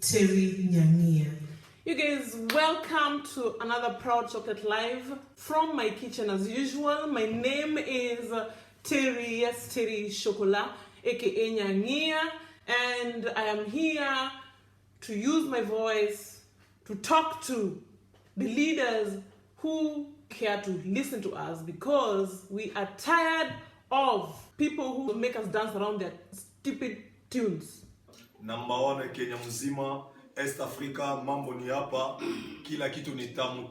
Terry Nyamia. You guys, welcome to another Proud Chocolate Live from my kitchen as usual. My name is Terry Chocolat, aka Nyamia, and I am here to use my voice to talk to the leaders who care to listen to us, because we are tired of people who make us dance around their stupid tunes. Number one Kenya mzima, East Africa, mambo ni hapa, kila kitu ni tamu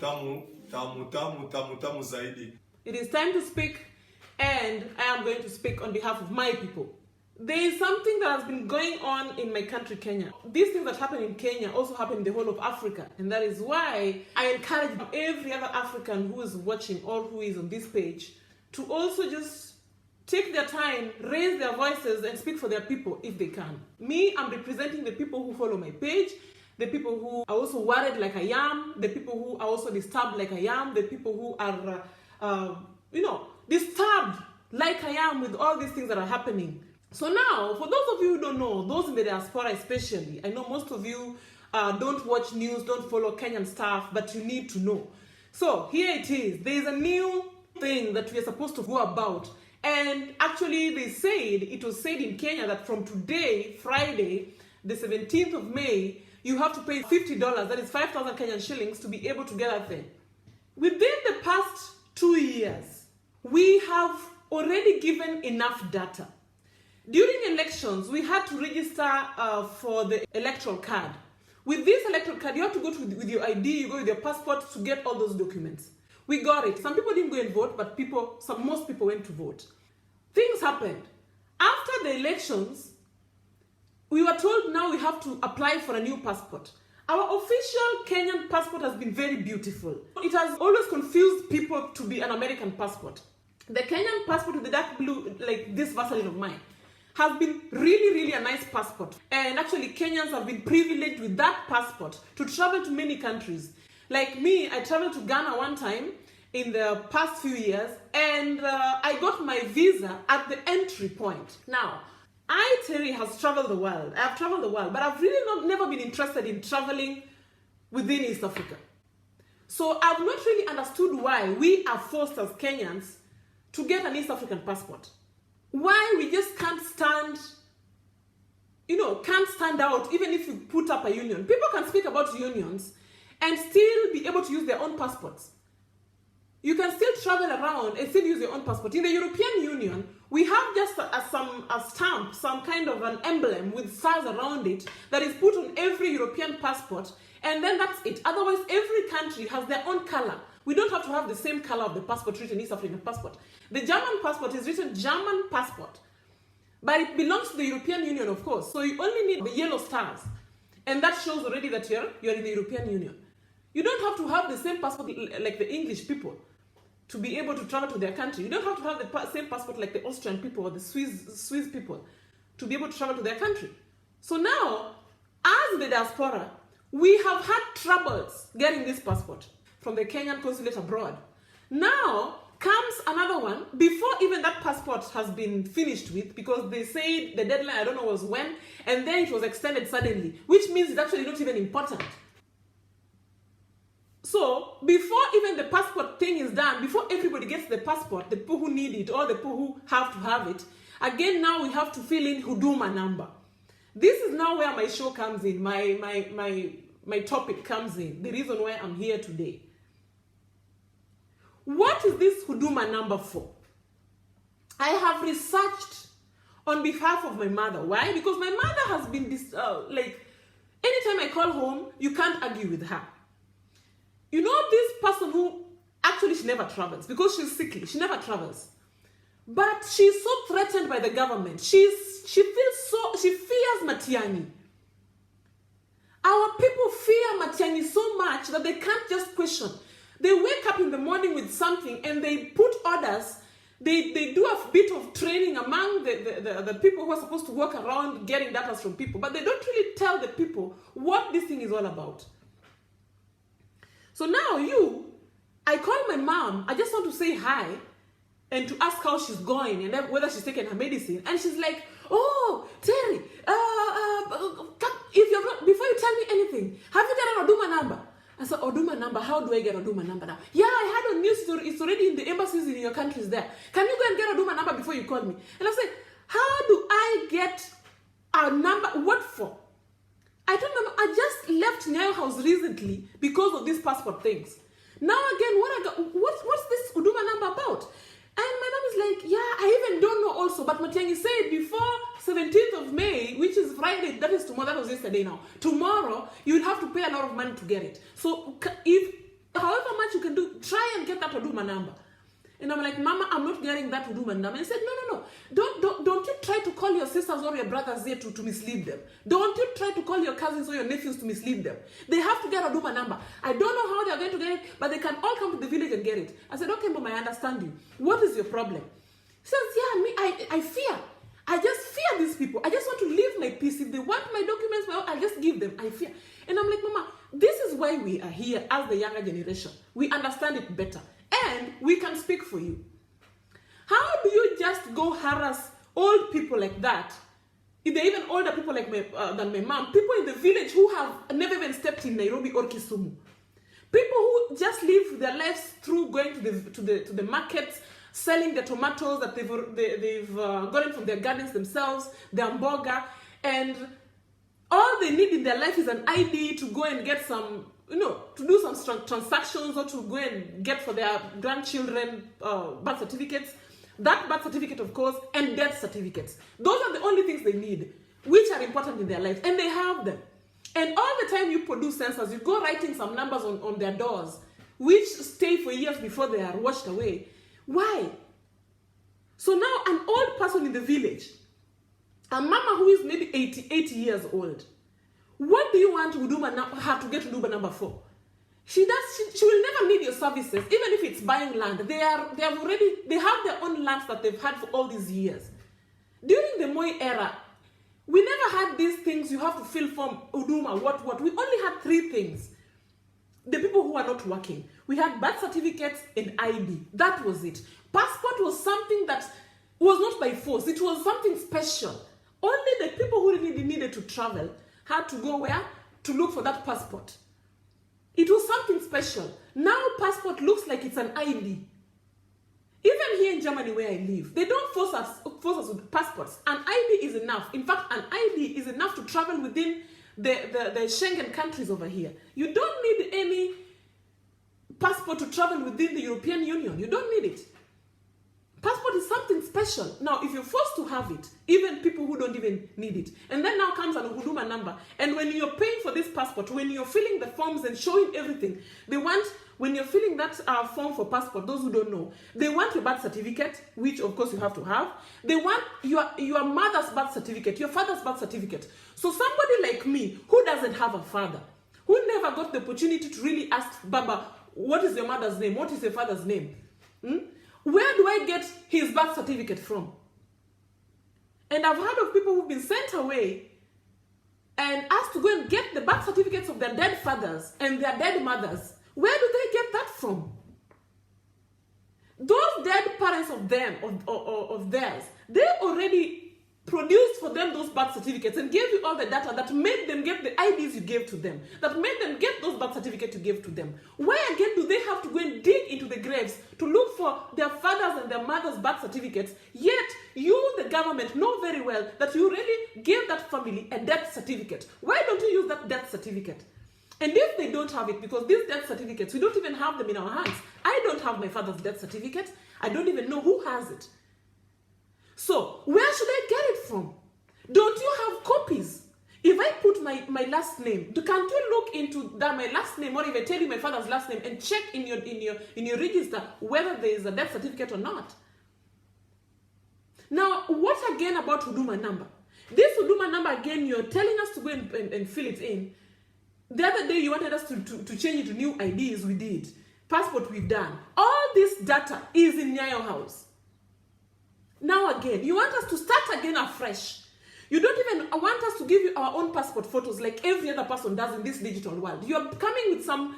zaidi. It is time to speak, and I am going to speak on behalf of my people. There is something that has been going on in my country, Kenya. These things that happen in Kenya also happen in the whole of Africa, and that is why I encourage every other African who is watching or who is on this page to also just take their time, raise their voices, and speak for their people if they can. Me, I'm representing the people who follow my page, the people who are also worried like I am, the people who are also disturbed like I am, the people who are, disturbed like I am with all these things that are happening. So now, for those of you who don't know, those in the diaspora especially, I know most of you don't watch news, don't follow Kenyan stuff, but you need to know. So here it is. There is a new thing that we are supposed to go about. And actually, it was said in Kenya that from today, Friday, the 17th of May, you have to pay $50, that is 5,000 Kenyan shillings, to be able to get that thing. Within the past 2 years, we have already given enough data. During elections, we had to register for the electoral card. With this electoral card, you have to go with your ID, you go with your passport to get all those documents. We got it. Some people didn't go and vote, but most people went to vote. Things happened. After the elections, we were told now we have to apply for a new passport. Our official Kenyan passport has been very beautiful. It has always confused people to be an American passport. The Kenyan passport with the dark blue, like this version of mine, has been really a nice passport. And actually, Kenyans have been privileged with that passport to travel to many countries. Like me, I traveled to Ghana one time in the past few years, and I got my visa at the entry point. Now, Terry, has traveled the world. I have traveled the world, but I've really never been interested in traveling within East Africa. So I've not really understood why we are forced as Kenyans to get an East African passport. Why we just can't stand out even if you put up a union. People can speak about unions and still be able to use their own passports. You can still travel around and still use your own passport. In the European Union, we have just a stamp, some kind of an emblem with stars around it that is put on every European passport, and then that's it. Otherwise, every country has their own color. We don't have to have the same color of the passport written East African passport. The German passport is written German passport, but it belongs to the European Union, of course. So you only need the yellow stars, and that shows already that you're in the European Union. You don't have to have the same passport like the English people to be able to travel to their country. You don't have to have the same passport like the Austrian people or the Swiss people to be able to travel to their country. So now, as the diaspora, we have had troubles getting this passport from the Kenyan consulate abroad. Now comes another one, before even that passport has been finished with, because they said the deadline, I don't know was when, and then it was extended suddenly, which means it's actually not even important. So, before even the passport thing is done, before everybody gets the passport, the people who need it or the people who have to have it, again now we have to fill in Huduma Number. This is now where my show comes in, my topic comes in, the reason why I'm here today. What is this Huduma Number for? I have researched on behalf of my mother. Why? Because my mother has been anytime I call home, you can't argue with her. You know, this person who actually she never travels because she's sickly. She never travels. But she's so threatened by the government. She fears Matiang'i. Our people fear Matiang'i so much that they can't just question. They wake up in the morning with something and they put orders. They do a bit of training among the people who are supposed to walk around getting data from people, but they don't really tell the people what this thing is all about. So now I call my mom, I just want to say hi and to ask how she's going and whether she's taken her medicine. And she's like, oh, Terry, if you're not, before you tell me anything. Have you got a Huduma number? I said, Huduma number, how do I get a Huduma number now? Yeah, I had on news, it's already in the embassies in your countries there. Can you go and get a Huduma number before you call me? And I said, how do I get a number? What for? I don't know. I just left Nyayo house recently because of these passport things. Now again, what's this Huduma number about? And my mom is like, yeah, I even don't know also. But Matiangi said before 17th of May, which is Friday, that is tomorrow, that was yesterday now. Tomorrow, you will have to pay a lot of money to get it. So if, however much you can do, try and get that Huduma number. And I'm like, Mama, I'm not getting that Huduma number. And he said, no. Don't you try to call your sisters or your brothers here to mislead them. Don't you try to call your cousins or your nephews to mislead them. They have to get a Huduma number. I don't know how they're going to get it, but they can all come to the village and get it. I said, okay, Mom, I understand you. What is your problem? He says, yeah, I fear. I just fear these people. I just want to live my peace. If they want my documents, well, I'll just give them. I fear. And I'm like, Mama, this is why we are here as the younger generation. We understand it better. And we can speak for you. How do you just go harass old people like that? If they're even older people like than my mom, people in the village who have never even stepped in Nairobi or Kisumu, people who just live their lives through going to the markets, selling the tomatoes that they've gotten from their gardens themselves, their mboga, and all they need in their life is an ID to go and get some, to do some transactions or to go and get for their grandchildren birth certificates. That birth certificate, of course, and death certificates. Those are the only things they need, which are important in their lives, and they have them. And all the time you produce census, you go writing some numbers on their doors, which stay for years before they are washed away. Why? So now an old person in the village, a mama who is maybe 80 years old, what do you want her to get Huduma number for? She will never need your services, even if it's buying land. They have their own lands that they've had for all these years. During the Moi era, we never had these things. You have to fill form Huduma, what. We only had 3 things. The people who are not working. We had birth certificates and ID. That was it. Passport was something that was not by force. It was something special. Only the people who really needed to travel had to go where? To look for that passport. It was something special. Now passport looks like it's an ID. Even here in Germany where I live, they don't force us with passports. An ID is enough. In fact, an ID is enough to travel within the Schengen countries over here. You don't need any passport to travel within the European Union. You don't need it. Passport is something special. Now, if you're forced to have it, even people who don't even need it, and then now comes an Huduma number, and when you're paying for this passport, when you're filling the forms and showing everything, they want, when you're filling that form for passport, those who don't know, they want your birth certificate, which of course you have to have. They want your mother's birth certificate, your father's birth certificate. So somebody like me, who doesn't have a father, who never got the opportunity to really ask Baba, what is your mother's name? What is your father's name? Where do I get his birth certificate from? And I've heard of people who've been sent away and asked to go and get the birth certificates of their dead fathers and their dead mothers. Where do they get that from? Those dead parents of them, of theirs, they already produced for them those birth certificates and gave you all the data that made them get the IDs you gave to them, that made them get those birth certificates you gave to them. Why again do they have to go and dig into the graves to look for their fathers and their mothers' birth certificates, yet you, the government, know very well that you really gave that family a death certificate? Why don't you use that death certificate? And if they don't have it, because these death certificates, we don't even have them in our hands. I don't have my father's death certificate. I don't even know who has it. So, where should I get it from? Don't you have copies? If I put my last name, can't you look into that, my last name, or if I tell you my father's last name, and check in your register whether there is a death certificate or not? Now, what again about Huduma number? This Huduma number, again, you're telling us to go and fill it in. The other day, you wanted us to change it to new IDs. We did. Passport, we've done. All this data is in Nyayo house. Now again, you want us to start again afresh. You don't even want us to give you our own passport photos like every other person does in this digital world. You're coming with some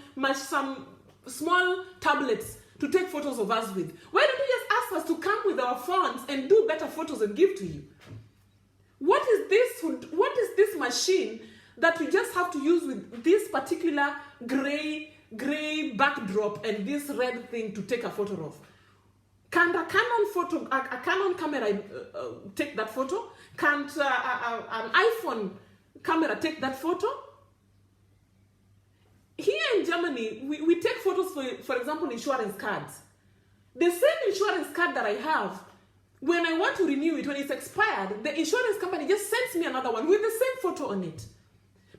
small tablets to take photos of us with. Why don't you just ask us to come with our phones and do better photos and give to you? What is this machine that you just have to use with this particular gray backdrop and this red thing to take a photo of. Can't a Canon camera take that photo? Can't an iPhone camera take that photo? Here in Germany, we take photos for example, insurance cards. The same insurance card that I have, when I want to renew it, when it's expired, the insurance company just sends me another one with the same photo on it.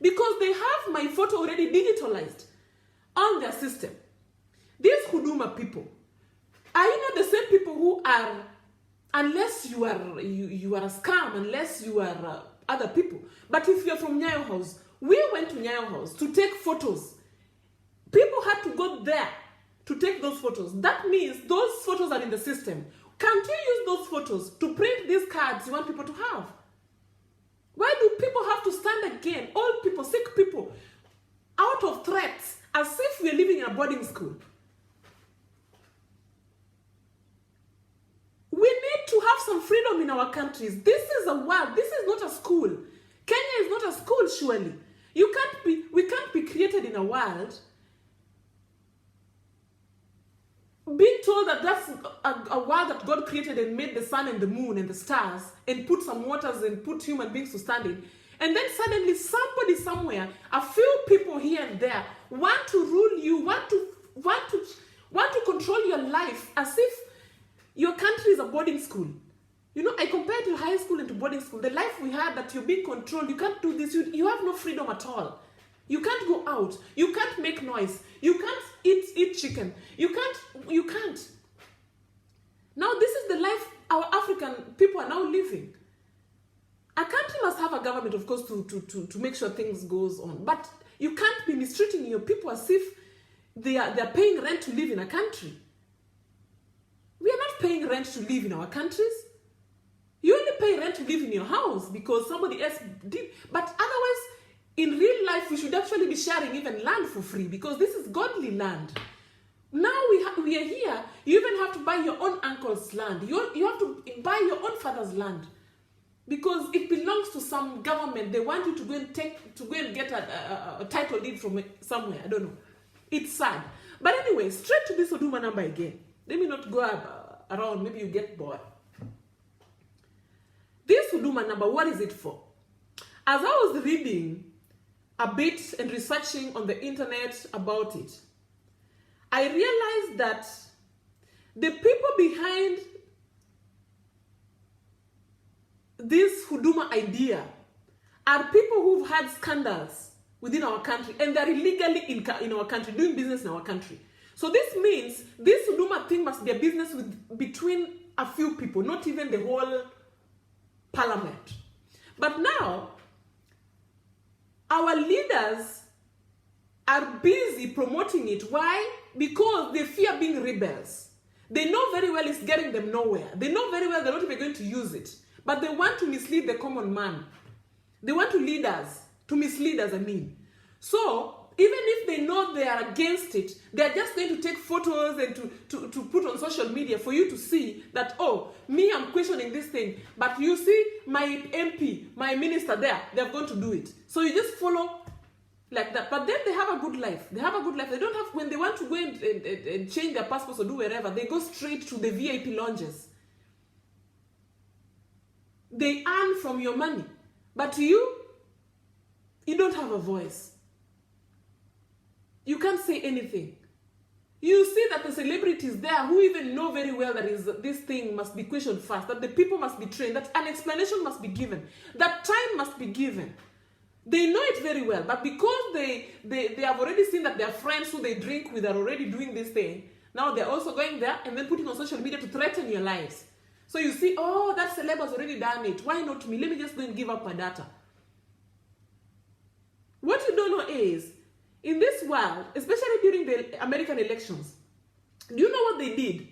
Because they have my photo already digitalized on their system. These Huduma people, are you not the same people who are, unless you are a scam, unless you are other people. But if you're from Nyayo House, we went to Nyayo House to take photos. People had to go there to take those photos. That means those photos are in the system. Can't you use those photos to print these cards you want people to have? Why do people have to stand again, old people, sick people, out of threats, as if we're living in a boarding school? We need to have some freedom in our countries. This is a world. This is not a school. Kenya is not a school, surely. We can't be created in a world being told that that's a world that God created and made the sun and the moon and the stars and put some waters and put human beings to stand in. And then suddenly somebody somewhere, a few people here and there want to rule you, want to control your life as if your country is a boarding school. You know, I compare to high school and to boarding school. The life we had, that you're being controlled, you can't do this, you have no freedom at all. You can't go out. You can't make noise. You can't eat chicken. You can't. Now this is the life our African people are now living. A country must have a government, of course, to make sure things goes on. But you can't be mistreating your people as if they're paying rent to live in a country. We are not paying rent to live in our countries. You only pay rent to live in your house because somebody else did. But otherwise, in real life, we should actually be sharing even land for free because this is godly land. Now we are here. You even have to buy your own uncle's land. You have to buy your own father's land because it belongs to some government. They want you to go and get a title deed from somewhere. I don't know. It's sad. But anyway, straight to this Huduma number again. Let me not go around. Maybe you get bored. This Huduma number, what is it for? As I was reading a bit and researching on the internet about it, I realized that the people behind this Huduma idea are people who've had scandals within our country and they're illegally in our country, doing business in our country. So this means this Huduma thing must be a business between a few people, not even the whole parliament. But now, our leaders are busy promoting it. Why? Because they fear being rebels. They know very well it's getting them nowhere. They know very well they're not even going to use it. But they want to mislead the common man. They want to mislead us, I mean. So, even if they know they are against it, they're just going to take photos and to put on social media for you to see that, oh, me, I'm questioning this thing. But you see, my MP, my minister there, they're going to do it. So you just follow like that. But then they have a good life. They have a good life. They don't have, when they want to go and change their passports or do wherever, they go straight to the VIP lounges. They earn from your money. But you don't have a voice. You can't say anything. You see that the celebrities there who even know very well that this thing must be questioned first, that the people must be trained, that an explanation must be given, that time must be given. They know it very well, but because they have already seen that their friends who they drink with are already doing this thing, now they're also going there and then putting on social media to threaten your lives. So you see, oh, that celeb has already done it. Why not me? Let me just go and give up my data. What you don't know is, in this world, especially during the American elections, do you know what they did?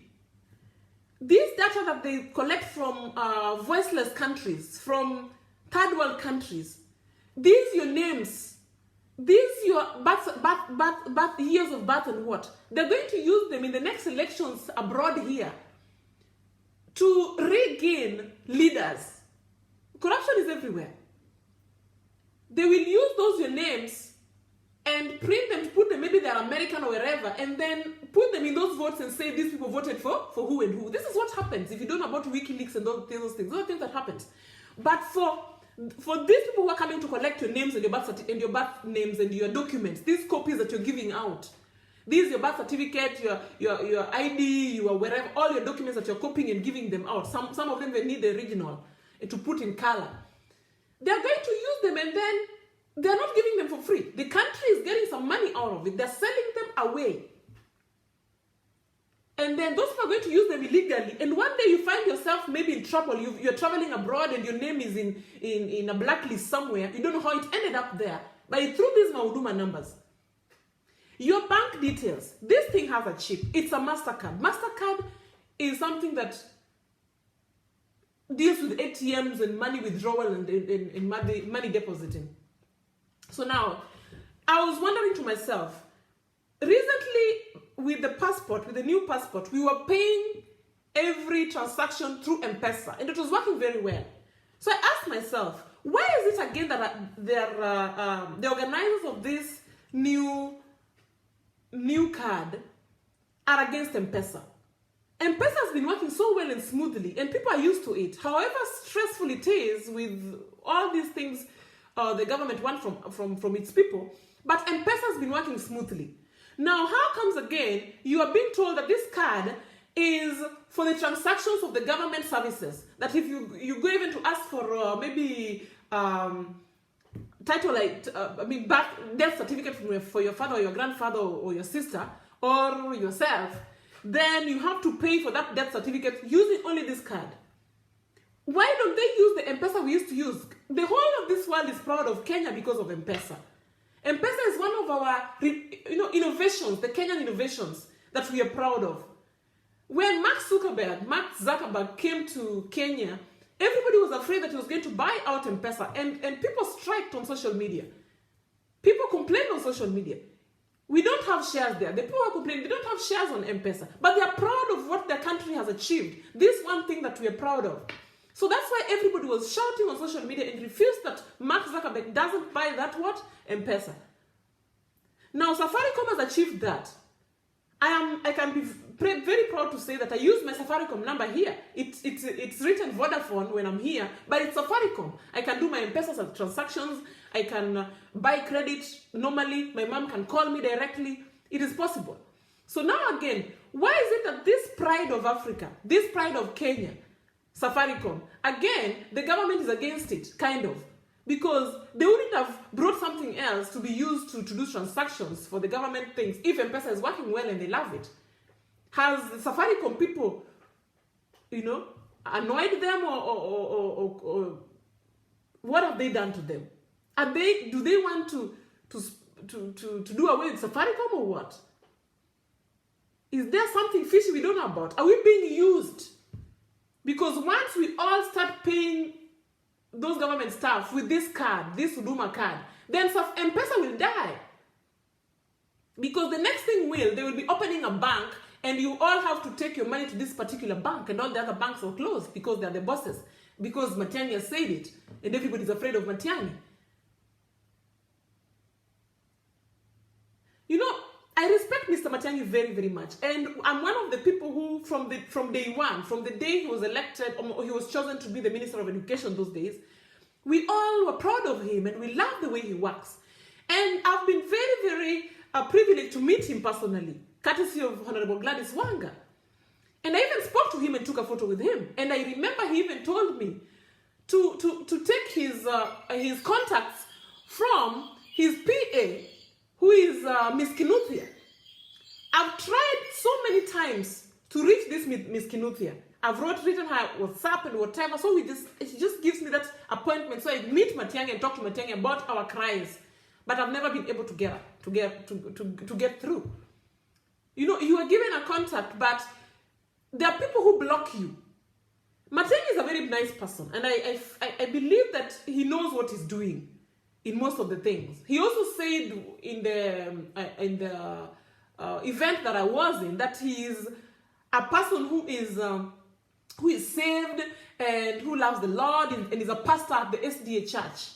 This data that they collect from voiceless countries, from third world countries, these your names, these your years of birth and what, they're going to use them in the next elections abroad here to regain leaders. Corruption is everywhere. they will use those your names and print them to put them, maybe they're American or wherever, and then put them in those votes and say these people voted for who and who. This is what happens if you don't know about WikiLeaks and those things. Those are things that happens. But for these people who are coming to collect your names and your birth names and your documents, these copies that you're giving out, these your birth certificate, your ID, your wherever, all your documents that you're copying and giving them out. Some of them they need the original to put in color. They're going to use them, and then they're not giving them for free. The country is getting some money out of it. They're selling them away. And then those people are going to use them illegally. And one day you find yourself maybe in trouble. You're traveling abroad and your name is in a blacklist somewhere. You don't know how it ended up there. But through these Huduma numbers. Your bank details. This thing has a chip. It's a MasterCard. MasterCard is something that deals with ATMs and money withdrawal and money depositing. So now, I was wondering to myself, recently with the new passport, we were paying every transaction through M-Pesa, and it was working very well. So I asked myself, why is it again that the organizers of this new card are against M-Pesa? M-Pesa has been working so well and smoothly, and people are used to it. However stressful it is with all these things the government wants from its people, but M-Pesa has been working smoothly. Now, how comes again you are being told that this card is for the transactions of the government services? That if you go even to ask for maybe title like death certificate for your father or your grandfather or your sister or yourself, then you have to pay for that death certificate using only this card. Why don't they use the M-Pesa we used to use? The whole of this world is proud of Kenya because of M-Pesa. M-Pesa is one of our innovations, the Kenyan innovations that we are proud of. When Mark Zuckerberg came to Kenya, everybody was afraid that he was going to buy out M-Pesa, and people striked on social media. People complained on social media. We don't have shares there. The people are complaining, they don't have shares on M-Pesa, but they are proud of what their country has achieved. This one thing that we are proud of. So that's why everybody was shouting on social media and refused that Mark Zuckerberg doesn't buy that what? M-Pesa. Now Safaricom has achieved that. I can be very proud to say that I use my Safaricom number here. It's written Vodafone when I'm here, but it's Safaricom. I can do my M-Pesa transactions. I can buy credit normally. My mom can call me directly. It is possible. So now again, why is it that this pride of Africa, this pride of Kenya, Safaricom, again, the government is against it, kind of. Because they wouldn't have brought something else to be used to do transactions for the government things if M-Pesa is working well and they love it. Has the Safaricom people, annoyed them or what have they done to them? Do they want to do away with Safaricom or what? Is there something fishy we don't know about? Are we being used? Because once we all start paying those government staff with this card, this Huduma card, then M-Pesa will die. Because the next thing they will be opening a bank and you all have to take your money to this particular bank and all the other banks are closed because they're the bosses. Because Matiang'i has said it and everybody's afraid of Matiang'i. I respect Mr. Matiang'i very, very much. And I'm one of the people who, from day one, from the day he was elected, or he was chosen to be the Minister of Education those days, we all were proud of him and we love the way he works. And I've been very, very privileged to meet him personally, courtesy of Honorable Gladys Wanga. And I even spoke to him and took a photo with him. And I remember he even told me to take his contacts from his PA, who is Miss Kinuthia. I've tried so many times to reach this Miss Kinuthia. I've written her WhatsApp and whatever, so she just gives me that appointment. So I meet Matiang'i and talk to Matiang'i about our cries. But I've never been able to get through. You are given a contact, but there are people who block you. Matiang'i is a very nice person, and I believe that he knows what he's doing in most of the things. He also said in the event that I was in that he is a person who is saved and who loves the Lord and is a pastor at the SDA church.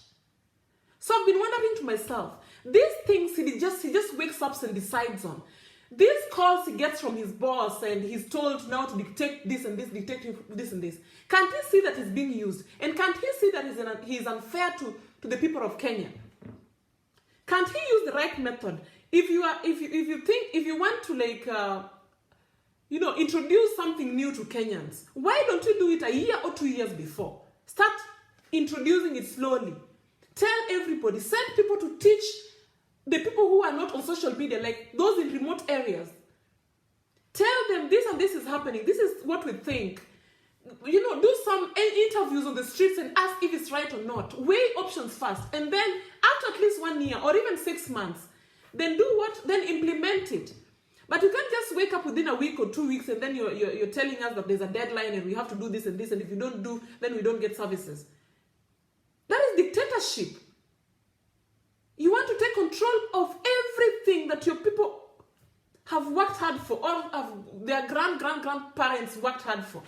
So I've been wondering to myself, these things he just wakes up and decides on. These calls he gets from his boss and he's told now to dictate this and this, dictate this and this. Can't he see that he's being used? And can't he see that he's unfair to the people of Kenya? Can't he use the right method? If you want to introduce something new to Kenyans, why don't you do it a year or 2 years before? Start introducing it slowly. Tell everybody, send people to teach the people who are not on social media, like those in remote areas. Tell them this and this is happening. This is what we think. Do some interviews on the streets and ask if it's right or not. Weigh options first. And then after at least 1 year or even 6 months, then do what? Then implement it. But you can't just wake up within a week or 2 weeks and then you're telling us that there's a deadline and we have to do this and this, and if you don't do, then we don't get services. That is dictatorship. You want to take control of everything that your people have worked hard for, or their grandparents worked hard for.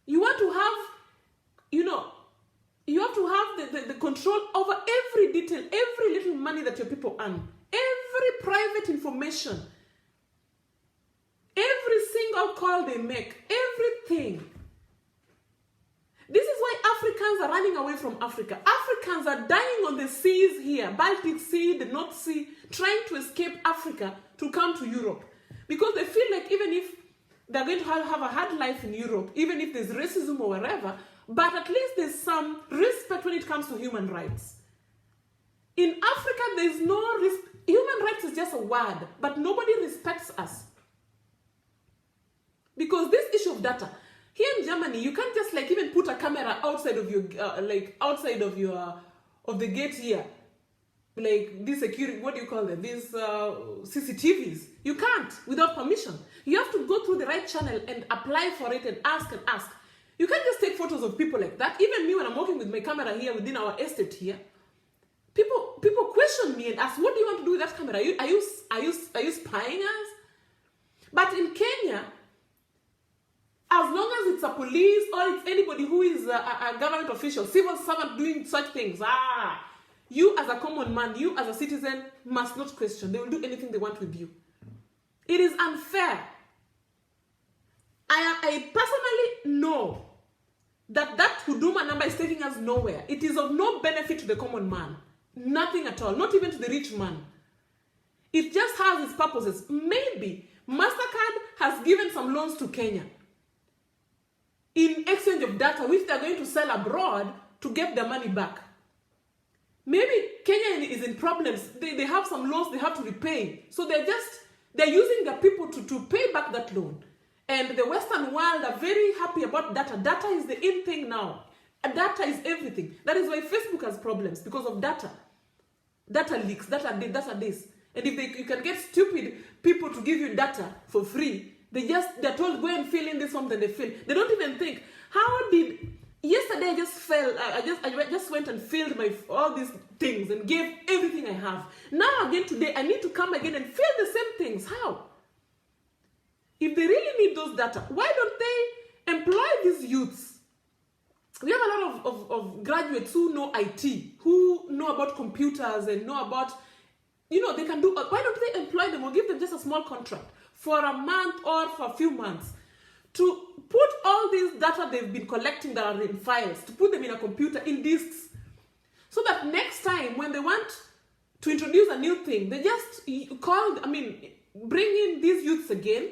You want to have, you have to have the control over every detail, every little money that your people earn, every private information, every single call they make, everything. This is why Africans are running away from Africa. Africans are dying on the seas here, Baltic Sea, the North Sea, trying to escape Africa to come to Europe. Because they feel like even if they're going to have a hard life in Europe, even if there's racism or wherever, but at least there's some respect when it comes to human rights. In Africa, there's no respect. Human rights is just a word, but nobody respects us. Because this issue of data, here in Germany, you can't just even put a camera outside of your of the gate here, like this security. What do you call them? These CCTVs. You can't without permission. You have to go through the right channel and apply for it and ask and ask. You can't just take photos of people like that. Even me, when I'm walking with my camera here within our estate here, people question me and ask, "What do you want to do with that camera? Are you spying us?" But in Kenya, as long as it's a police or it's anybody who is a government official, civil servant doing such things, you as a common man, you as a citizen must not question. They will do anything they want with you. It is unfair. I personally know that Huduma number is taking us nowhere. It is of no benefit to the common man. Nothing at all. Not even to the rich man. It just has its purposes. Maybe MasterCard has given some loans to Kenya in exchange of data, which they're going to sell abroad to get their money back. Maybe Kenya is in problems. They have some loans they have to repay. So they're using their people to pay back that loan. And the Western world are very happy about data. Data is the in thing now. Data is everything. That is why Facebook has problems, because of data. Data leaks, data this. And if you can get stupid people to give you data for free, they're told, go and fill in this form, then they fill. They don't even think, yesterday I just went and filled all these things and gave everything I have. Now again today, I need to come again and fill the same things. How? If they really need those data, why don't they employ these youths? We have a lot of graduates who know IT, who know about computers and know about, they can do, why don't they employ them or give them just a small contract for a month or for a few months to put all these data they've been collecting that are in files, to put them in a computer, in disks, so that next time when they want to introduce a new thing, they just bring in these youths again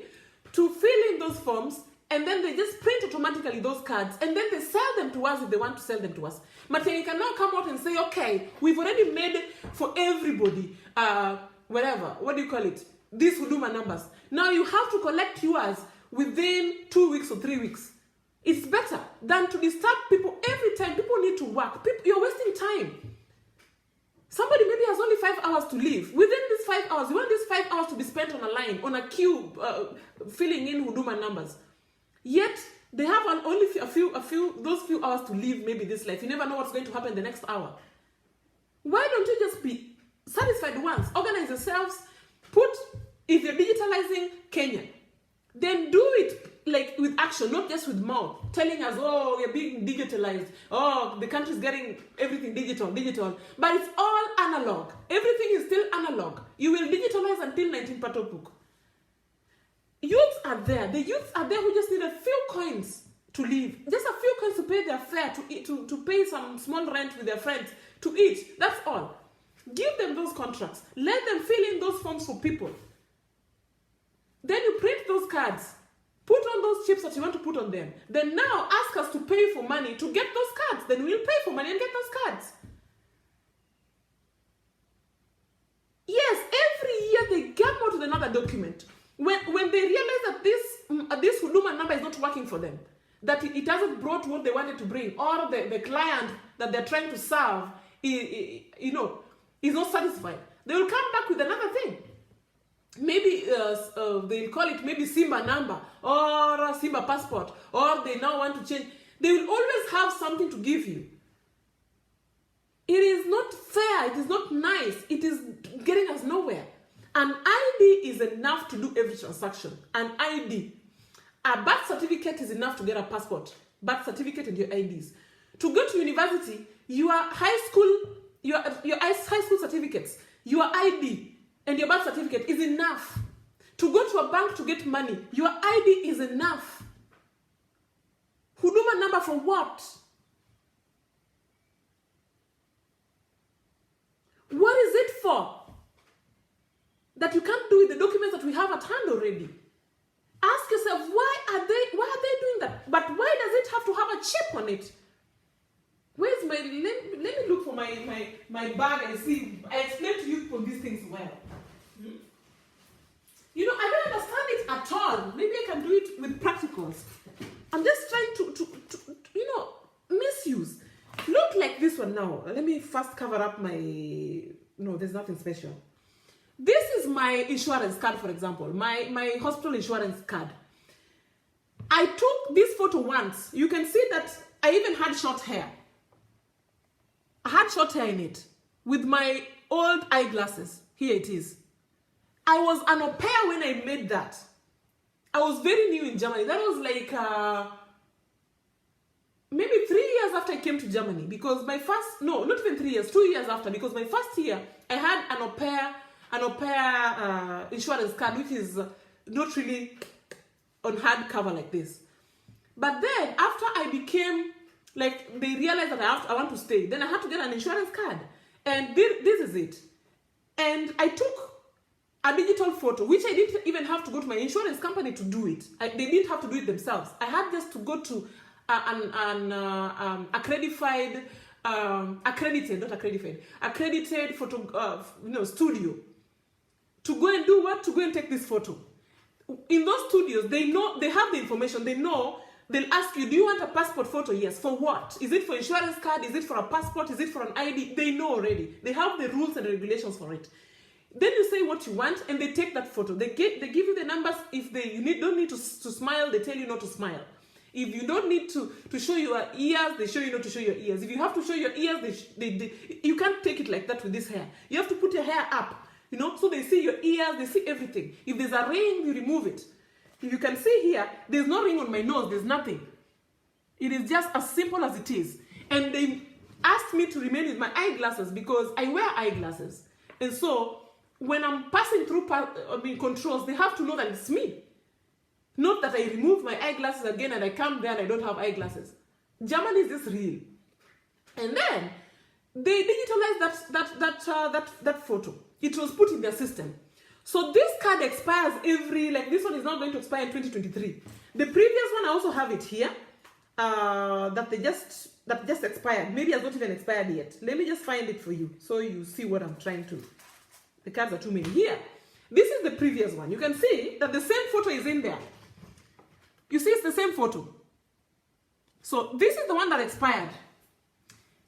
to fill in those forms, and then they just print automatically those cards, and then they sell them to us if they want to sell them to us. But then you can now come out and say, okay, we've already made it for everybody, these Huduma numbers. Now you have to collect yours within 2 weeks or 3 weeks. It's better than to disturb people every time. People need to work. You're wasting time. Somebody maybe has only 5 hours to live. Within these 5 hours, you want these 5 hours to be spent on a line, on a queue, filling in Huduma numbers. Yet, they have only those few hours to live maybe this life. You never know what's going to happen the next hour. Why don't you just be satisfied once? Organize yourselves. If you're digitalizing Kenya, then do it like with action, not just with mouth, telling us, oh, we're being digitalized, oh, the country's getting everything digital, but it's all analog. Everything is still analog. You will digitalize until 19 Patopuk. Youths are there. The youths are there who just need a few coins to live. Just a few coins to pay their fare, to eat, to pay some small rent with their friends, to eat. That's all. Give them those contracts. Let them fill in those forms for people. Then you print those cards. Put on those chips that you want to put on them. Then now ask us to pay for money to get those cards. Then we'll pay for money and get those cards. Yes, every year they come out with another document. When they realize that this Huduma number is not working for them, that it hasn't brought what they wanted to bring, or the client that they're trying to serve, is not satisfied, they will come back with another thing. Maybe they'll call it maybe Simba number or Simba passport, or they now want to change. They will always have something to give you. It is not fair. It is not nice. It is getting us nowhere. An ID is enough to do every transaction. An ID. A birth certificate is enough to get a passport. Birth certificate and your IDs. To go to university, your high school certificates, your ID, and your birth certificate is enough. To go to a bank to get money, your ID is enough. Huduma number for what? What is it for? That you can't do with the documents that we have at hand already. Ask yourself, why are they doing that? But why does it have to have a chip on it? Where's my, let me look for my bag and see. I explained to you for these things well. I don't understand it at all. Maybe I can do it with practicals. I'm just trying to misuse. Look like this one now. Let me first cover up no, there's nothing special. This is my insurance card, for example. My hospital insurance card. I took this photo once. You can see that I even had short hair. I had short hair in it with my old eyeglasses. Here it is. I was an au pair when I made that. I was very new in Germany. That was like maybe 3 years after I came to Germany, because not even 3 years, 2 years after, because my first year I had an au pair insurance card, which is not really on hardcover like this. But then after I became, like, they realized that I want to stay, then I had to get an insurance card. And this is it. And I took a digital photo, which I didn't even have to go to my insurance company to do it. They didn't have to do it themselves. I had just to go to accredited photo, studio to go and do what? To go and take this photo. In those studios, they have the information. They'll ask you, do you want a passport photo? Yes. For what? Is it for insurance card? Is it for a passport? Is it for an ID? They know already. They have the rules and regulations for it. Then you say what you want, and they take that photo. They give you the numbers. If you don't need to smile, they tell you not to smile. If you don't need to show your ears, they show you not to show your ears. If you have to show your ears, you can't take it like that with this hair. You have to put your hair up, so they see your ears, they see everything. If there's a ring, you remove it. If you can see here, there's no ring on my nose, there's nothing. It is just as simple as it is. And they asked me to remain with my eyeglasses because I wear eyeglasses. And so, when I'm passing through controls, they have to know that it's me. Not that I remove my eyeglasses again and I come there and I don't have eyeglasses. Germany is just real. And then, they digitalized that photo. It was put in their system. So this card expires this one is not going to expire in 2023. The previous one, I also have it here, that just expired. Maybe it has not even expired yet. Let me just find it for you so you see what I'm trying to. The cards are too many here. This is the previous one. You can see that the same photo is in there. You see, it's the same photo. So this is the one that expired.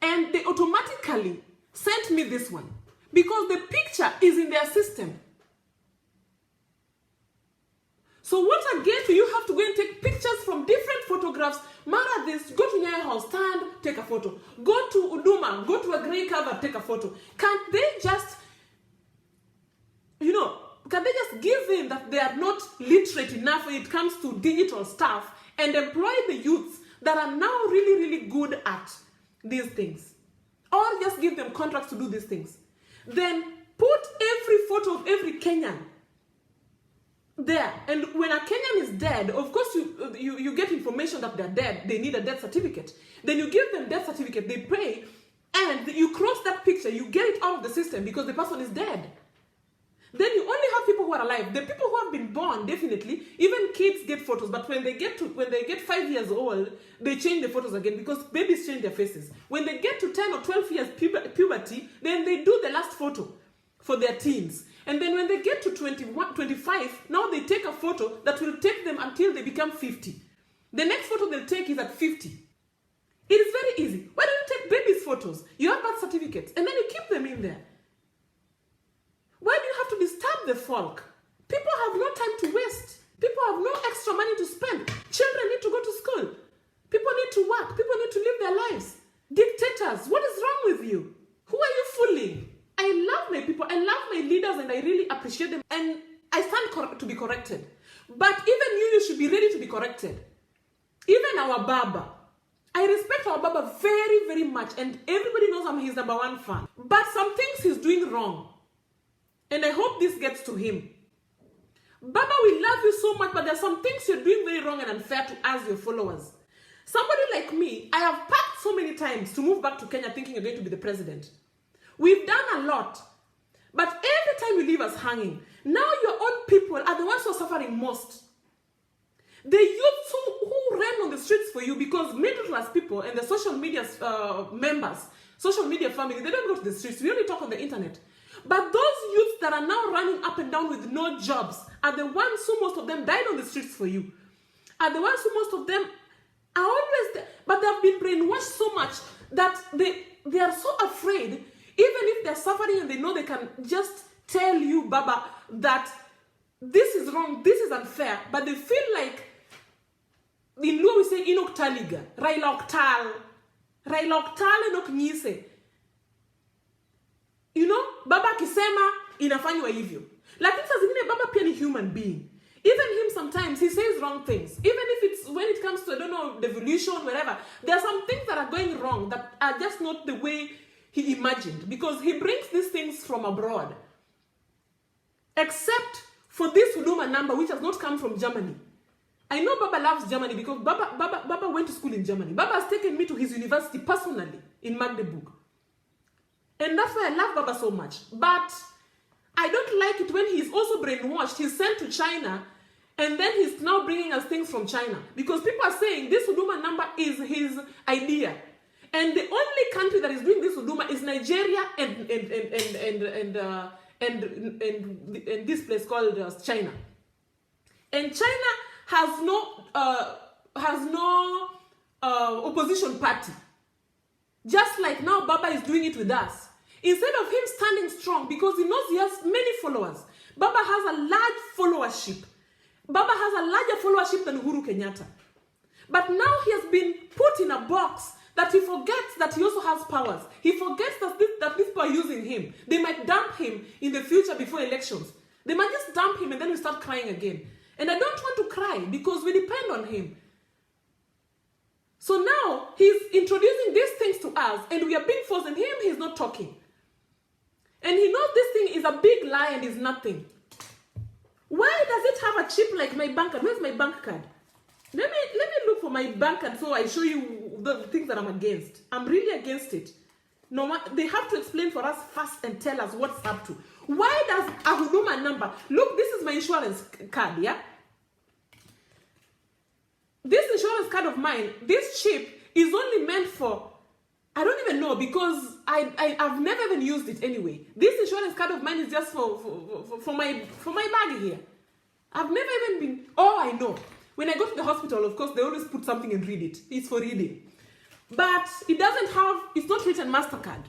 And they automatically sent me this one because the picture is in their system. So what again do you have to go and take pictures from different photographs? Mara this, go to your house, stand, take a photo. Go to Huduma, go to a grey cover, take a photo. Can't they just, give complain that they are not literate enough when it comes to digital stuff and employ the youths that are now really, really good at these things. Or just give them contracts to do these things. Then put every photo of every Kenyan there. And when a Kenyan is dead, of course you get information that they're dead. They need a death certificate. Then you give them death certificate, they pay, and you cross that picture, you get it out of the system because the person is dead. Then you only have people who are alive. The people who have been born, definitely, even kids get photos, but when they get 5 years old, they change the photos again because babies change their faces. When they get to 10 or 12 years puberty, then they do the last photo for their teens. And then when they get to 21, 25, now they take a photo that will take them until they become 50. The next photo they'll take is at 50. It is very easy. Why don't you take babies' photos? You have birth certificates, and then you keep them in there. Why do you have to disturb the folk? People have no time to waste. People have no extra money to spend. Children need to go to school. People need to work. People need to live their lives. Dictators, what is wrong with you? Who are you fooling? I love my people. I love my leaders, and I really appreciate them. And I stand to be corrected. But even you should be ready to be corrected. Even our Baba. I respect our Baba very, very much. And everybody knows I'm his #1 fan. But some things he's doing wrong. And I hope this gets to him. Baba, we love you so much, but there are some things you're doing very wrong and unfair to us, your followers. Somebody like me, I have packed so many times to move back to Kenya thinking you're going to be the president. We've done a lot. But every time you leave us hanging, now your own people are the ones who are suffering most. The youths who ran on the streets for you because middle class people and the social media members, social media family, they don't go to the streets. We only talk on the internet. But those youths that are now running up and down with no jobs are the ones who most of them died on the streets for you. Are the ones who most of them are always there. But they have been brainwashed so much that they are so afraid, even if they're suffering and they know they can just tell you, Baba, that this is wrong, this is unfair. But they feel like, in Luo we say, Inok Taliga, Raila Oktal Enok Nyise. You know, Baba kisema inafanywa hivyo. Lakini saa zingine Baba pia ni human being. Even him sometimes, he says wrong things. Even if it's, when it comes to, I don't know, devolution, whatever, there are some things that are going wrong that are just not the way he imagined. Because he brings these things from abroad. Except for this Huduma number, which has not come from Germany. I know Baba loves Germany because Baba went to school in Germany. Baba has taken me to his university personally in Magdeburg. And that's why I love Baba so much. But I don't like it when he's also brainwashed. He's sent to China, and then he's now bringing us things from China. Because people are saying this Huduma number is his idea. And the only country that is doing this Huduma is Nigeria and this place called China. And China has no opposition party. Just like now Baba is doing it with us. Instead of him standing strong, because he knows he has many followers. Baba has a large followership. Baba has a larger followership than Uhuru Kenyatta. But now he has been put in a box that he forgets that he also has powers. He forgets that these people are using him. They might dump him in the future before elections. They might just dump him and then we start crying again. And I don't want to cry because we depend on him. So now he's introducing these things to us and we are being forced, and he's not talking. And he knows this thing is a big lie and is nothing. Why does it have a chip like my bank card? Where's my bank card? Let me look for my bank card so I show you the things that I'm against. I'm really against it. No, they have to explain for us first and tell us what's up to. Why does a Huduma number? Look, this is my insurance card, yeah? This insurance card of mine, this chip is only meant for, I don't even know, because I've never even used it anyway. This insurance card of mine is just for my bag here. I've never even been, I know. When I go to the hospital, of course, they always put something and read it. It's for reading. But it doesn't have, it's not written MasterCard.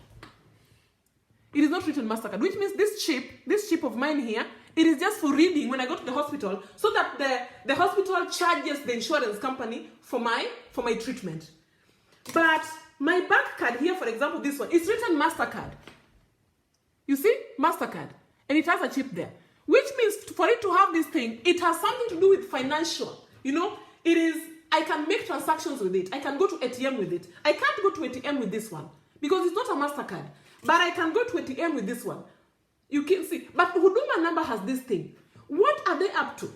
It is not written MasterCard, which means this chip of mine here, it is just for reading when I go to the hospital, so that the hospital charges the insurance company for my treatment. But my bank card here, for example, this one, it's written MasterCard. You see? MasterCard. And it has a chip there. Which means for it to have this thing, it has something to do with financial. You know, it is, I can make transactions with it. I can go to ATM with it. I can't go to ATM with this one because it's not a MasterCard. But I can go to ATM with this one. You can see. But Huduma Number has this thing. What are they up to?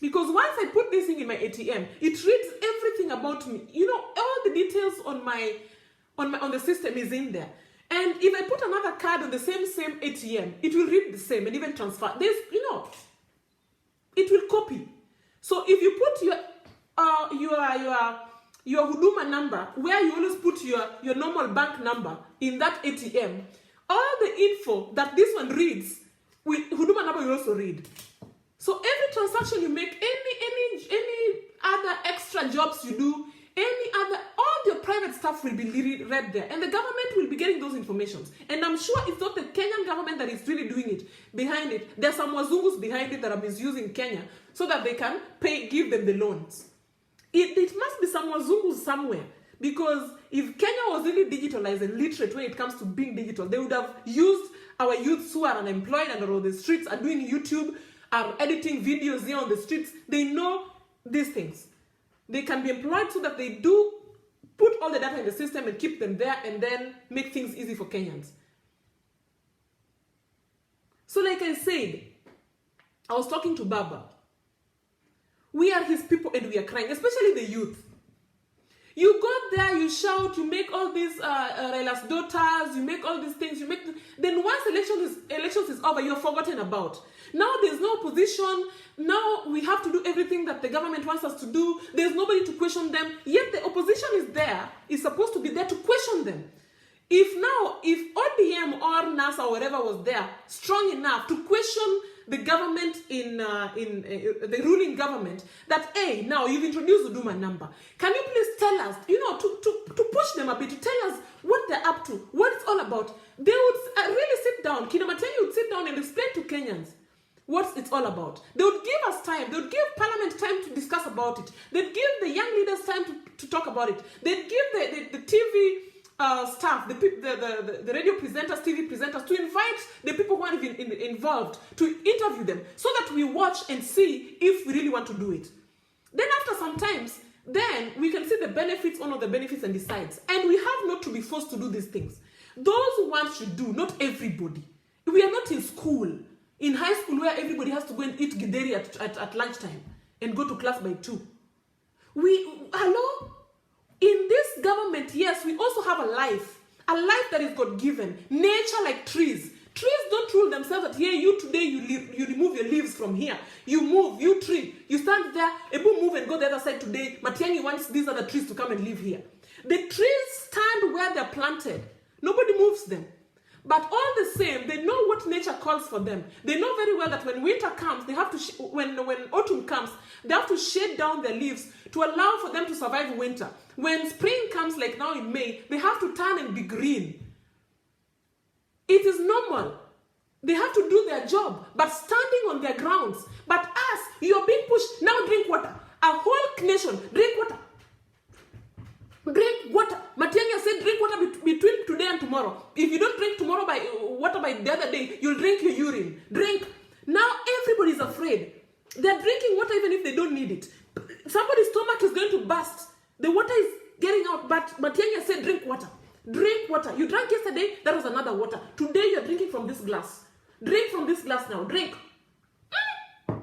Because once I put this thing in my ATM, it reads everything about me. You know, all the details on the system is in there. And if I put another card on the same ATM, it will read the same and even transfer. There's, you know, it will copy. So if you put your Huduma Number, where you always put your normal bank number in that ATM, all the info that this one reads, Huduma Number will also read. So every transaction you make, any other extra jobs you do, all your private stuff will be read there, and the government will be getting those informations. And I'm sure it's not the Kenyan government that is really doing it. Behind it, there's some wazungus behind it that are misusing Kenya so that they can give them the loans. It must be some wazungus somewhere, because if Kenya was really digitalized and literate when it comes to being digital, they would have used our youths who are unemployed and are on the streets, are doing YouTube, are editing videos here on the streets. They know these things. They can be employed so that they do put all the data in the system and keep them there and then make things easy for Kenyans. So like I said, I was talking to Baba. We are his people and we are crying, especially the youth. You go there, you shout, you make all these Raila's daughters, you make all these things, then once elections is over, you're forgotten about. Now there's no opposition. Now we have to do everything that the government wants us to do. There's nobody to question them. Yet the opposition is supposed to be there to question them. If ODM or NASA or whatever was there, strong enough to question the government in the ruling government, that, hey, now you've introduced the Huduma Number. Can you please tell us, you know, to push them a bit, to tell us what they're up to, what it's all about. They would really sit down. Kina Mateni would sit down and explain to Kenyans what it's all about. They would give us time. They would give Parliament time to discuss about it. They'd give the young leaders time to talk about it. They'd give the TV staff, the radio presenters, TV presenters, to invite the people who are involved, to interview them, so that we watch and see if we really want to do it. Then after some times, then we can see the benefits, one of the benefits, and decides. And we have not to be forced to do these things. Those who want should do, not everybody. We are not in school, in high school, where everybody has to go and eat githeri at lunchtime and go to class by 2. Hello? In this government, yes, we also have a life that is God-given. Nature, like trees. Trees don't rule themselves that, here, you today, you remove your leaves from here. You move, you tree. You stand there, Ebu move and go the other side today. Matiang'i wants these other trees to come and live here. The trees stand where they're planted. Nobody moves them. But all the same, they know what nature calls for them. They know very well that when winter comes, they have to, when autumn comes, they have to shade down their leaves to allow for them to survive winter. When spring comes, like now in May, they have to turn and be green. It is normal. They have to do their job, but standing on their grounds. But us, you're being pushed. Now drink water. A whole nation, drink water. Drink water. Matiang'i said drink water between today and tomorrow. If you don't drink water by the other day, you'll drink your urine. Drink. Now everybody's afraid. They're drinking water even if they don't need it. Somebody's stomach is going to burst. The water is getting out, but Matiang'i said drink water. Drink water. You drank yesterday, that was another water. Today you're drinking from this glass. Drink from this glass now. Drink. What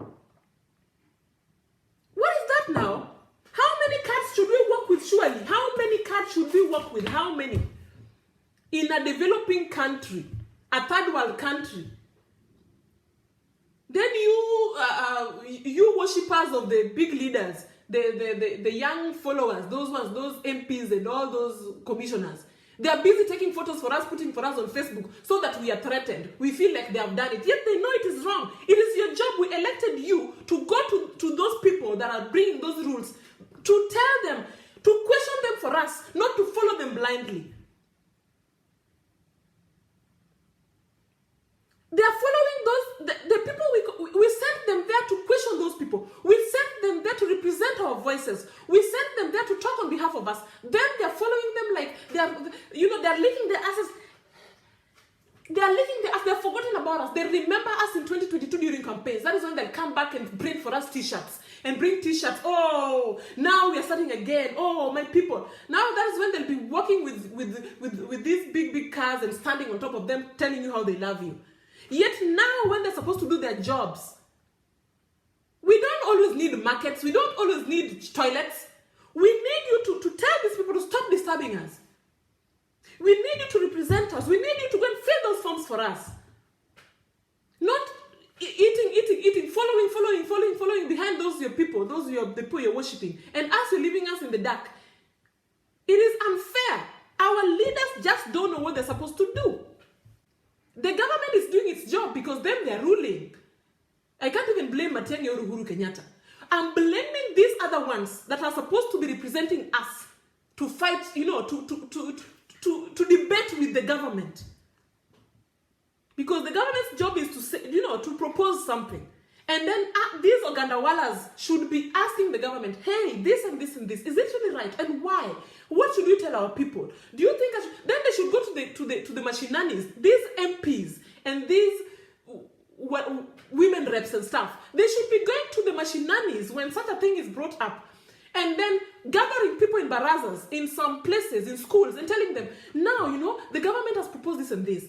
is that now? How many cards should we work with, surely? How many cards should we work with? How many? In a developing country, a third world country. Then you worshippers of the big leaders, the young followers, those MPs and all those commissioners, they are busy taking photos for us, putting for us on Facebook, so that we are threatened. We feel like they have done it. Yet they know it is wrong. It is your job. We elected you to go to those people that are bringing those rules, to tell them, to question them for us, not to follow them blindly. They are following the people we sent them there to question those people. We sent them there to represent our voices. We sent them there to talk on behalf of us. Then they are following them like they're licking their asses. They are leaving us. They've forgotten about us. They remember us in 2022 during campaigns. That is when they'll come back and bring for us t-shirts. And bring t-shirts. Oh, now we are starting again. Oh, my people. Now that is when they'll be walking with these big cars and standing on top of them, telling you how they love you. Yet now, when they're supposed to do their jobs, we don't always need markets. We don't always need toilets. We need you to tell these people to stop disturbing us. We need you to represent us. We need you to go and fill those forms for us. Not eating, following behind those your people, the people you're worshipping. And as you're leaving us in the dark, it is unfair. Our leaders just don't know what they're supposed to do. The government is doing its job because them they're ruling. I can't even blame Matiang'i or Uhuru Kenyatta. I'm blaming these other ones that are supposed to be representing us to fight, to debate with the government. Because the government's job is to say, to propose something. And then these Ogandawalas should be asking the government, hey, this and this and this, is it really right? And why? What should we tell our people? Do you think then they should go to the machinanis, these MPs and these women reps and stuff. They should be going to the machinanis when such a thing is brought up. And then gathering people in barazas, in some places, in schools, and telling them, now, the government has proposed this and this.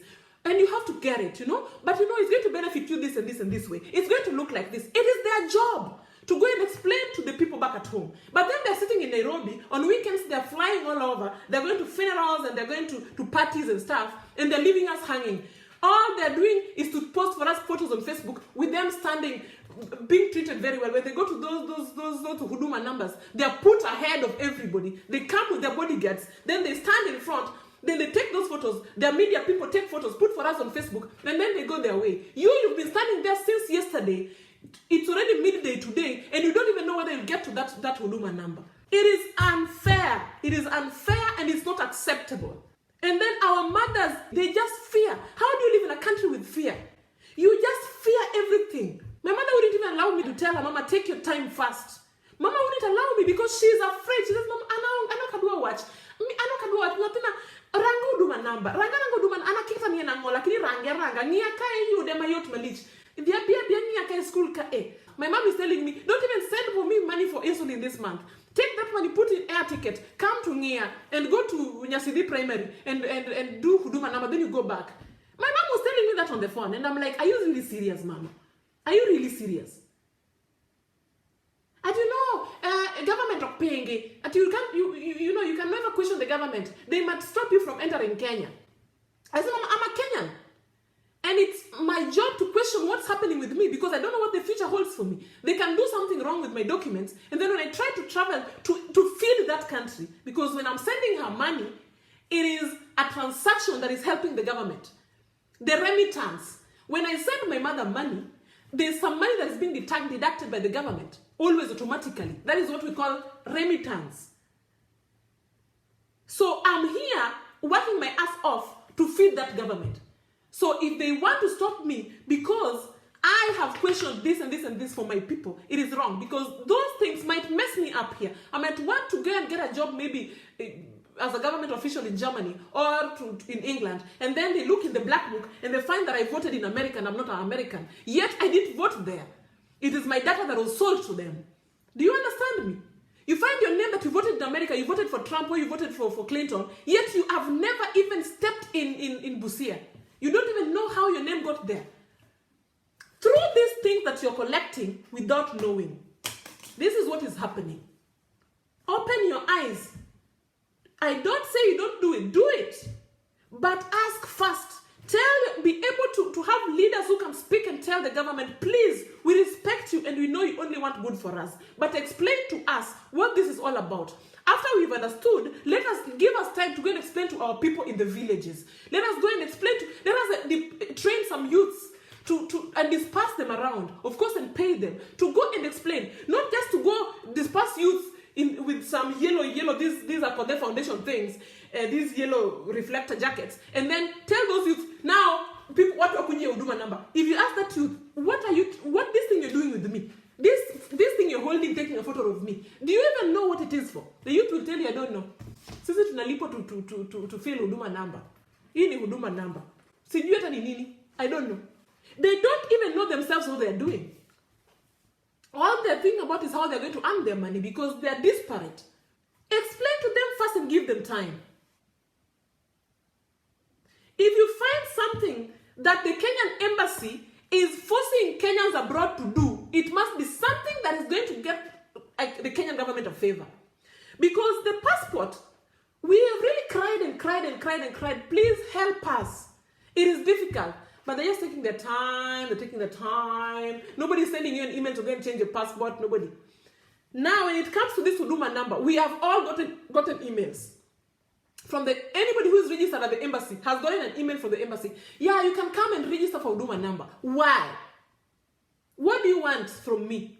And you have to get it, But, it's going to benefit you this and this and this way. It's going to look like this. It is their job to go and explain to the people back at home. But then they're sitting in Nairobi. On weekends, they're flying all over. They're going to funerals and they're going to parties and stuff. And they're leaving us hanging. All they're doing is to post for us photos on Facebook with them standing, being treated very well. When they go to those Huduma numbers, they're put ahead of everybody. They come with their bodyguards. Then they stand in front. Then they take those photos. Their media people take photos, put for us on Facebook, and then they go their way. You've been standing there since yesterday. It's already midday today, and you don't even know whether you'll get to that Huduma number. It is unfair. It is unfair, and it's not acceptable. And then our mothers, they just fear. How do you live in a country with fear? You just fear everything. My mother wouldn't even allow me to tell her, Mama, take your time first. Mama wouldn't allow me because she's afraid. She says, Mama, I don't do watch. I don't do watch. Nothing. Rango Huduma number. Ranga Huduma. Ana kita ni nango. Lakini ranga. Nia kai you dem ayot malich. Bia nia kai school ka e. My mom is telling me, don't even send for me money for insulin this month. Take that money, put in air ticket, come to Nia and go to Nyasidi Primary and do Huduma number, then you go back. My mom was telling me that on the phone, and I'm like, are you really serious, Mama? Are you really serious? And government of paying it, and you can never question the government. They might stop you from entering Kenya. I said, Mama, I'm a Kenyan. And it's my job to question what's happening with me because I don't know what the future holds for me. They can do something wrong with my documents. And then when I try to travel to feed that country, because when I'm sending her money, it is a transaction that is helping the government. The remittance. When I send my mother money, there's some money that is being deducted by the government, always automatically. That is what we call remittance. So I'm here working my ass off to feed that government. So if they want to stop me because I have questioned this and this and this for my people, it is wrong because those things might mess me up here. I might want to go and get a job maybe as a government official in Germany or in England, and then they look in the black book and they find that I voted in America and I'm not an American. Yet I didn't vote there. It is my data that was sold to them. Do you understand me? You find your name that you voted in America, you voted for Trump or you voted for Clinton, yet you have never even stepped in Busia. You don't even know how your name got there. Through these things that you're collecting without knowing. This is what is happening. Open your eyes. I don't say you don't do it. Do it. But ask first. Be able to have leaders who can speak and tell the government, please, we respect you and we know you only want good for us. But explain to us what this is all about. After we've understood, give us time to go and explain to our people in the villages. Let us go and explain let us train some youths and disperse them around, of course, and pay them to go and explain, not just to go disperse youths with some yellow, these are called their foundation things, these yellow reflector jackets, and then tell those youths, now, people, what are your Huduma number? If you ask that youth, what this thing you're doing with me? This thing you're holding, taking a photo of me, do you even know what it is for? The youth will tell you, I don't know. Sisi tunalipo to fill Huduma number. Hii ni Huduma number. Sijui hata ni nini. I don't know. They don't even know themselves what they're doing. All they're thinking about is how they're going to earn their money because they're disparate. Explain to them first and give them time. If you find something that the Kenyan embassy is forcing Kenyans abroad to do, it must be something that is going to get the Kenyan government a favor. Because the passport, we have really cried and cried and cried and cried. Please help us. It is difficult. But they're just taking their time. They're taking their time. Nobody's sending you an email to go and change your passport. Nobody. Now, when it comes to this Huduma number, we have all gotten emails. From anybody who is registered at the embassy has gotten an email from the embassy. Yeah, you can come and register for Huduma number. Why? What do you want from me?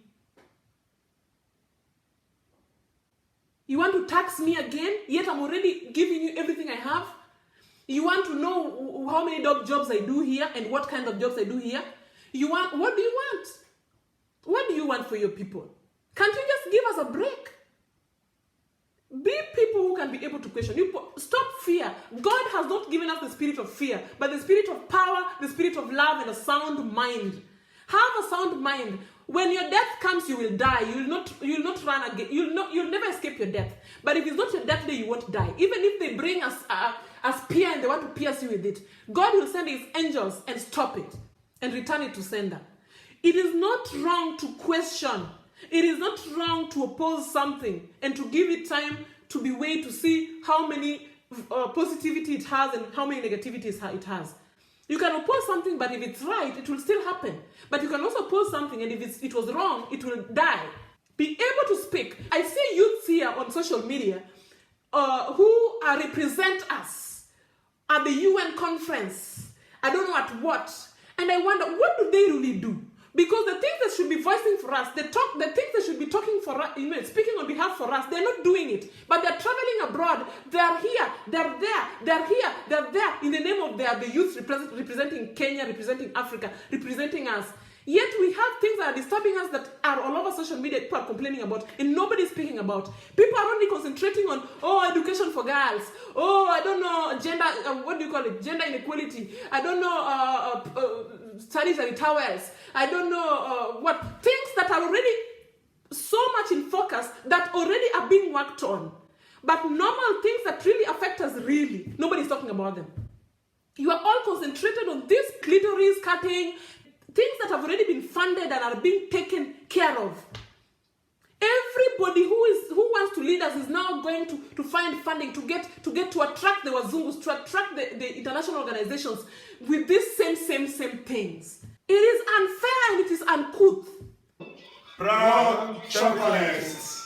You want to tax me again? Yet I'm already giving you everything I have. You want to know how many jobs I do here and what kind of jobs I do here? What do you want? What do you want for your people? Can't you just give us a break? Be people who can be able to question. Stop fear. God has not given us the spirit of fear, but the spirit of power, the spirit of love, and a sound mind. Have a sound mind. When your death comes, you will die. You will not run again. You'll never escape your death. But if it's not your death day, you won't die. Even if they bring us a spear and they want to pierce you with it, God will send his angels and stop it and return it to sender. It is not wrong to question. It is not wrong to oppose something and to give it time to be weighed to see how many positivity it has and how many negativities it has. You can oppose something, but if it's right, it will still happen. But you can also oppose something, and if it was wrong, it will die. Be able to speak. I see youths here on social media who represent us at the UN conference. I don't know at what. And I wonder, what do they really do? Because the things that should be voicing for us, the things that should be talking for us, speaking on behalf for us, they're not doing it. But they're traveling abroad. They're here, they're there, they're here, they're there. In the name of the youth representing Kenya, representing Africa, representing us. Yet we have things that are disturbing us that are all over social media, people are complaining about, and nobody's speaking about. People are only concentrating on, education for girls. I don't know, gender, gender inequality. I don't know, sanitary towels. I don't know, things that are already so much in focus that already are being worked on. But normal things that really affect us, really, nobody's talking about them. You are all concentrated on this clitoris cutting, things that have already been funded and are being taken care of. Everybody who wants to lead us is now going to find funding to attract the Wazungus, to attract the international organizations with these same things. It is unfair and it is uncouth. Proud chocolates.